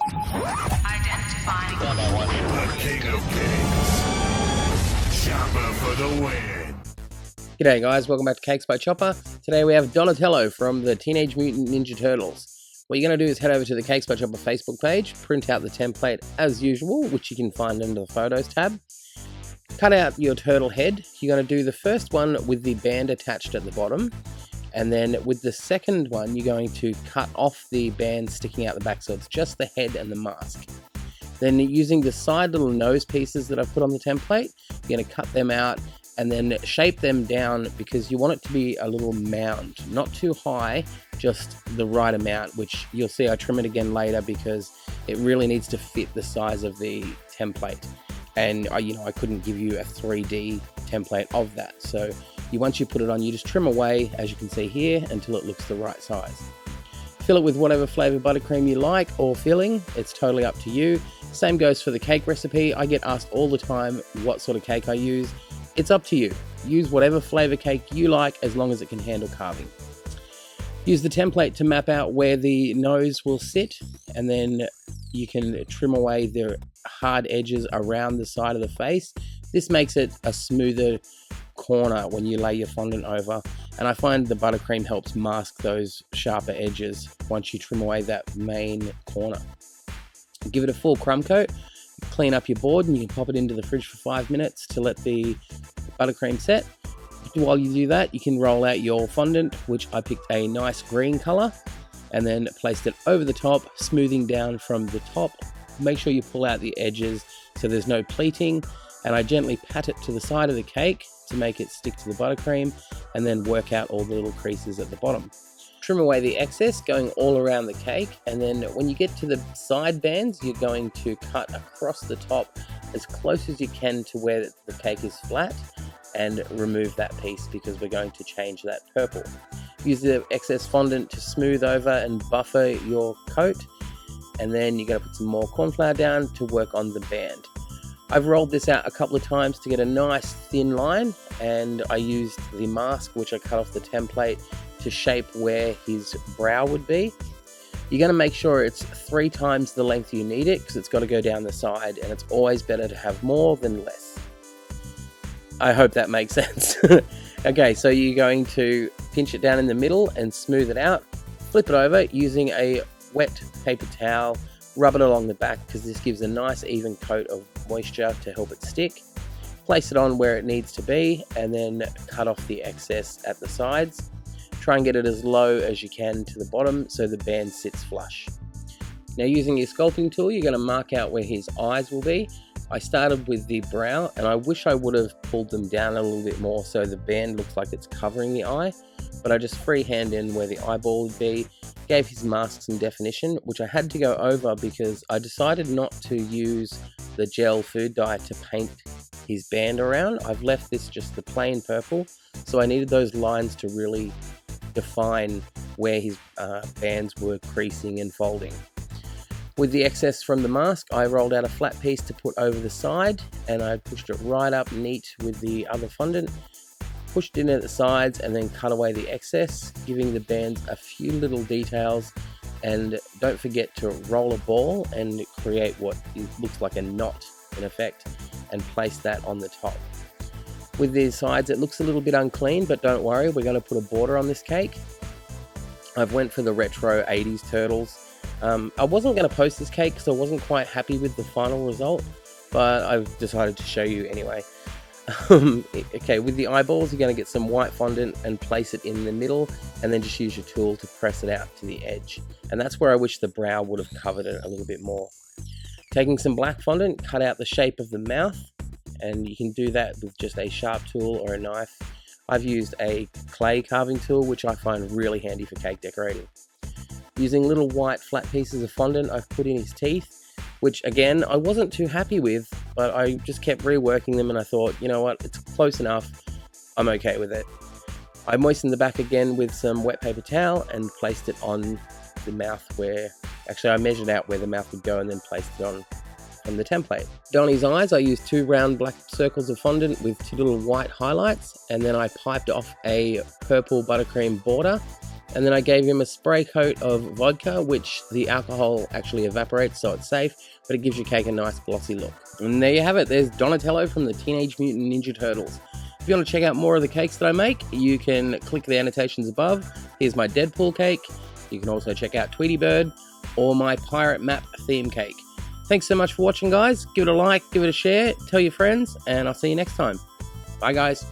Identifying. The king of cakes. Chopper for the win. G'day guys, welcome back to Cakes by Chopper. Today we have Donatello from the Teenage Mutant Ninja Turtles. What you're going to do is head over to the Cakes by Chopper Facebook page, print out the template as usual, which you can find under the Photos tab. Cut out your turtle head. You're going to do the first one with the band attached at the bottom, and then with the second one you're going to cut off the band sticking out the back, so it's just the head and the mask. Then using the side little nose pieces that I've put on the template, you're going to cut them out and then shape them down because you want it to be a little mound, not too high, just the right amount, which you'll see I trim it again later because it really needs to fit the size of the template. And I couldn't give you a 3D template of that. So once you put it on, you just trim away, as you can see here, until it looks the right size. Fill it with whatever flavor buttercream you like or filling, it's totally up to you. Same goes for the cake recipe. I get asked all the time what sort of cake I use. It's up to you. Use whatever flavor cake you like as long as it can handle carving. Use the template to map out where the nose will sit, and then you can trim away the hard edges around the side of the face. This makes it a smoother corner when you lay your fondant over, and I find the buttercream helps mask those sharper edges once you trim away that main corner. Give it a full crumb coat. Clean up your board and you can pop it into the fridge for 5 minutes to let the buttercream set. While you do that, you can roll out your fondant, which I picked a nice green color, and then placed it over the top, smoothing down from the top. Make sure you pull out the edges so there's no pleating, and I gently pat it to the side of the cake to make it stick to the buttercream, and then work out all the little creases at the bottom. Trim away the excess going all around the cake, and then when you get to the side bands, you're going to cut across the top as close as you can to where the cake is flat, and remove that piece because we're going to change that purple. Use the excess fondant to smooth over and buffer your coat, and then you're going to put some more corn flour down to work on the band. I've rolled this out a couple of times to get a nice thin line, and I used the mask which I cut off the template to shape where his brow would be. You're going to make sure it's 3 times the length you need it because it's got to go down the side, and it's always better to have more than less. I hope that makes sense. Okay, so you're going to pinch it down in the middle and smooth it out. Flip it over using a wet paper towel. Rub it along the back because this gives a nice even coat of moisture to help it stick. Place it on where it needs to be and then cut off the excess at the sides. Try and get it as low as you can to the bottom so the band sits flush. Now using your sculpting tool, you're going to mark out where his eyes will be. I started with the brow, and I wish I would have pulled them down a little bit more so the band looks like it's covering the eye, but I just freehand in where the eyeball would be, gave his mask some definition, which I had to go over because I decided not to use the gel food dye to paint his band around. I've left this just the plain purple, so I needed those lines to really define where his bands were creasing and folding. With the excess from the mask, I rolled out a flat piece to put over the side, and I pushed it right up neat with the other fondant, pushed in at the sides, and then cut away the excess, giving the bands a few little details. And don't forget to roll a ball and create what looks like a knot in effect, and place that on the top. With these sides, it looks a little bit unclean, but don't worry, we're going to put a border on this cake. I've went for the retro 80s turtles. I wasn't going to post this cake because I wasn't quite happy with the final result, but I've decided to show you anyway. Okay, with the eyeballs, you're going to get some white fondant and place it in the middle, and then just use your tool to press it out to the edge. And that's where I wish the brow would have covered it a little bit more. Taking some black fondant, cut out the shape of the mouth, and you can do that with just a sharp tool or a knife. I've used a clay carving tool, which I find really handy for cake decorating. Using little white flat pieces of fondant, I've put in his teeth, which again, I wasn't too happy with, but I just kept reworking them, and I thought, you know what, it's close enough, I'm okay with it. I moistened the back again with some wet paper towel and placed it on the mouth where, actually I measured out where the mouth would go and then placed it on the template. Donnie's eyes, I used 2 round black circles of fondant with 2 little white highlights, and then I piped off a purple buttercream border And then I gave him a spray coat of vodka, which the alcohol actually evaporates, so it's safe, but it gives your cake a nice glossy look. And there you have it. There's Donatello from the Teenage Mutant Ninja Turtles. If you want to check out more of the cakes that I make, you can click the annotations above. Here's my Deadpool cake. You can also check out Tweety Bird or my Pirate Map theme cake. Thanks so much for watching, guys. Give it a like, give it a share, tell your friends, and I'll see you next time. Bye, guys.